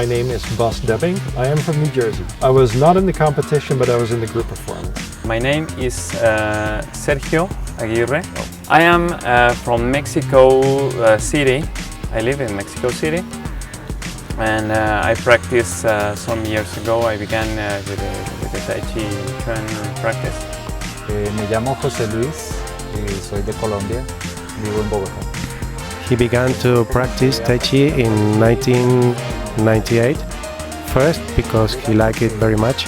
My name is Bas Debbing. I am from New Jersey. I was not in the competition, but I was in the group performance. My name is Sergio Aguirre. I am from Mexico City. I live in Mexico City, and I practiced some years ago. I began with the Tai Chi Chuan practice. Me llamo José Luis y soy de Colombia. Vivo en Bogotá. He began to practice Tai Chi in 1998, first because he liked it very much.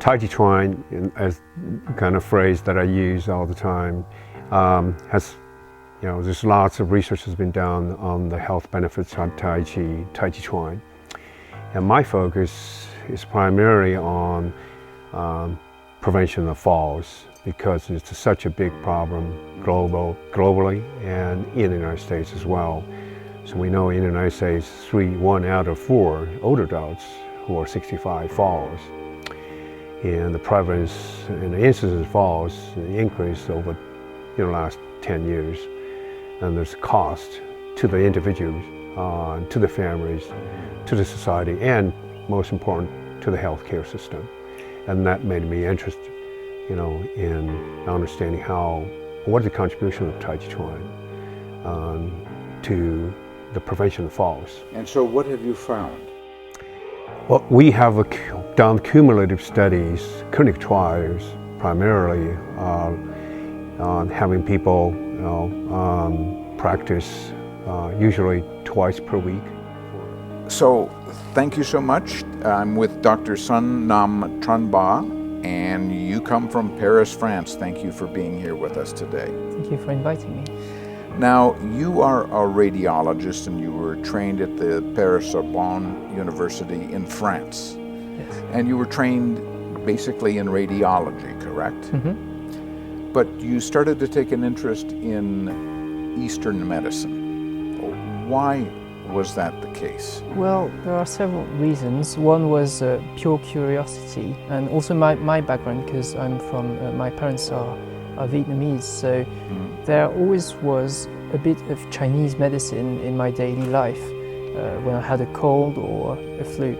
Tai Chi Chuan, as kind of phrase that I use all the time, there's lots of research has been done on the health benefits of Tai Chi Chuan. And my focus is primarily on prevention of falls, because it's such a big problem globally and in the United States as well. So we know in the United States, 1 out of 4 older adults who are 65 falls. And the prevalence and the incidence of falls increased over the last 10 years. And there's a cost to the individuals, to the families, to the society, and most important, to the healthcare system. And that made me interested, in understanding what is the contribution of Tai Chi Chuan to the prevention of falls. And so what have you found? Well, we have done cumulative studies, clinical trials, primarily on having people practice usually twice per week. So thank you so much. I'm with Dr. Sun Nam Tran Ba, and you come from Paris, France. Thank you for being here with us today. Thank you for inviting me. Now, you are a radiologist and you were trained at the Paris-Sorbonne University in France. Yes. And you were trained basically in radiology, correct? Mm-hmm. But you started to take an interest in Eastern medicine. Why was that the case? Well, there are several reasons. One was pure curiosity, and also my background, because my parents are Vietnamese, so there always was a bit of Chinese medicine in my daily life when I had a cold or a flu.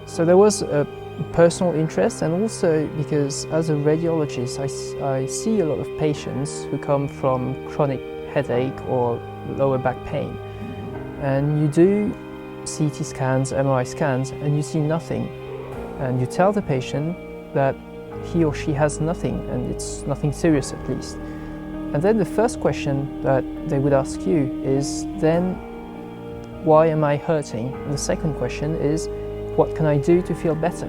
So there was a personal interest, and also because as a radiologist I see a lot of patients who come from chronic headache or lower back pain, and you do CT scans, MRI scans, and you see nothing, and you tell the patient that he or she has nothing, and it's nothing serious at least. And then the first question that they would ask you is, then why am I hurting? And the second question is, what can I do to feel better?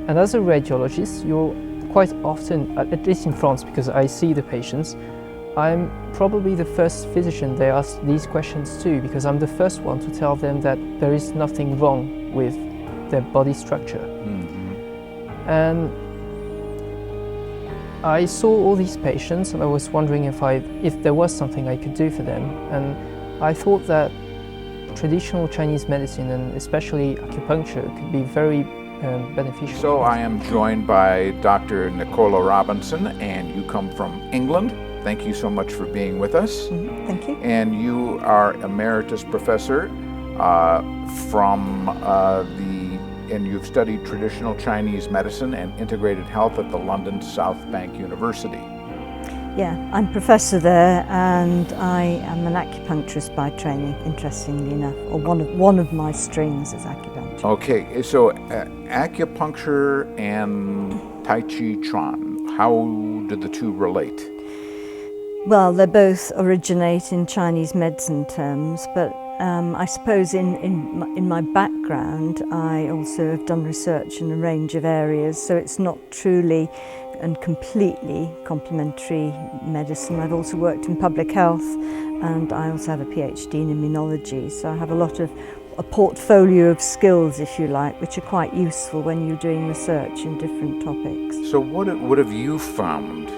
And as a radiologist, you're quite often, at least in France, because I see the patients, I'm probably the first physician they ask these questions to, because I'm the first one to tell them that there is nothing wrong with their body structure. Mm-hmm. And I saw all these patients, and I was wondering if there was something I could do for them. And I thought that traditional Chinese medicine, and especially acupuncture, could be very beneficial. So I am joined by Dr. Nicola Robinson, and you come from England. Thank you so much for being with us. Mm-hmm. Thank you. And you are emeritus professor and you've studied traditional Chinese medicine and integrated health at the London South Bank University. Yeah, I'm professor there, and I am an acupuncturist by training, interestingly enough, or one of my strings is acupuncture. Okay, so acupuncture and Tai Chi Chuan, how do the two relate? Well, they both originate in Chinese medicine terms, but I suppose in my background I also have done research in a range of areas, so it's not truly and completely complementary medicine. I've also worked in public health, and I also have a PhD in immunology, so I have a portfolio of skills, if you like, which are quite useful when you're doing research in different topics. So what have you found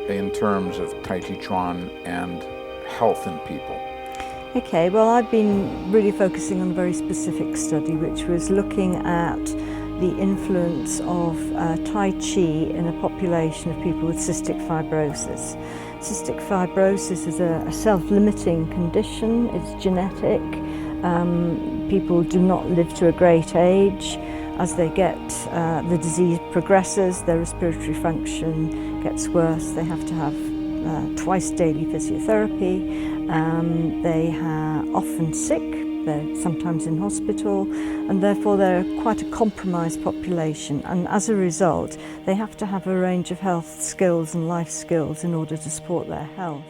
in terms of Tai Chi Chuan and health in people? Okay, well, I've been really focusing on a very specific study, which was looking at the influence of Tai Chi in a population of people with cystic fibrosis. Cystic fibrosis is a self-limiting condition. It's genetic. People do not live to a great age. As they the disease progresses, their respiratory function gets worse. They have to have twice daily physiotherapy. They are often sick. They're sometimes in hospital, and therefore they're quite a compromised population, and as a result they have to have a range of health skills and life skills in order to support their health.